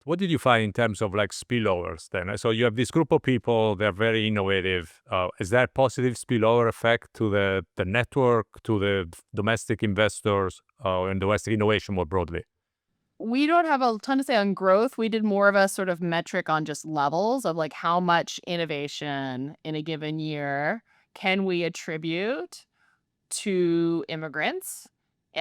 What did you find in terms of like spillovers then? So you have this group of people, they're very innovative. Is there positive spillover effect to the network, to the domestic investors, and domestic innovation more broadly? We don't have a ton to say on growth. We did more of a sort of metric on just levels of like how much innovation in a given year can we attribute to immigrants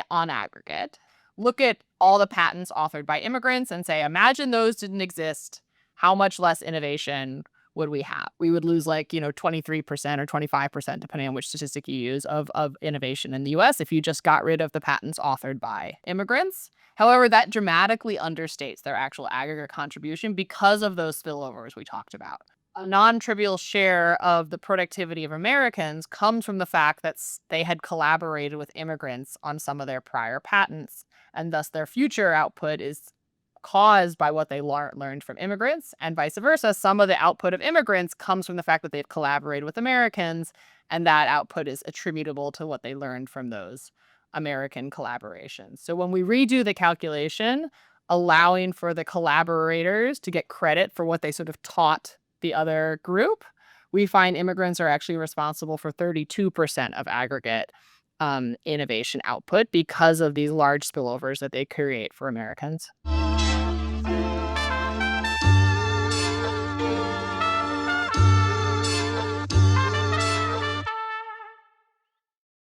on aggregate. Look at all the patents authored by immigrants and say, imagine those didn't exist. How much less innovation would we have? We would lose like, 23% or 25%, depending on which statistic you use, of innovation in the US if you just got rid of the patents authored by immigrants. However, that dramatically understates their actual aggregate contribution because of those spillovers we talked about. A non-trivial share of the productivity of Americans comes from the fact that they had collaborated with immigrants on some of their prior patents, and thus their future output is caused by what they learned from immigrants, and vice versa. Some of the output of immigrants comes from the fact that they've collaborated with Americans, and that output is attributable to what they learned from those American collaborations. So when we redo the calculation, allowing for the collaborators to get credit for what they sort of taught the other group, we find immigrants are actually responsible for 32% of aggregate innovation output because of these large spillovers that they create for Americans.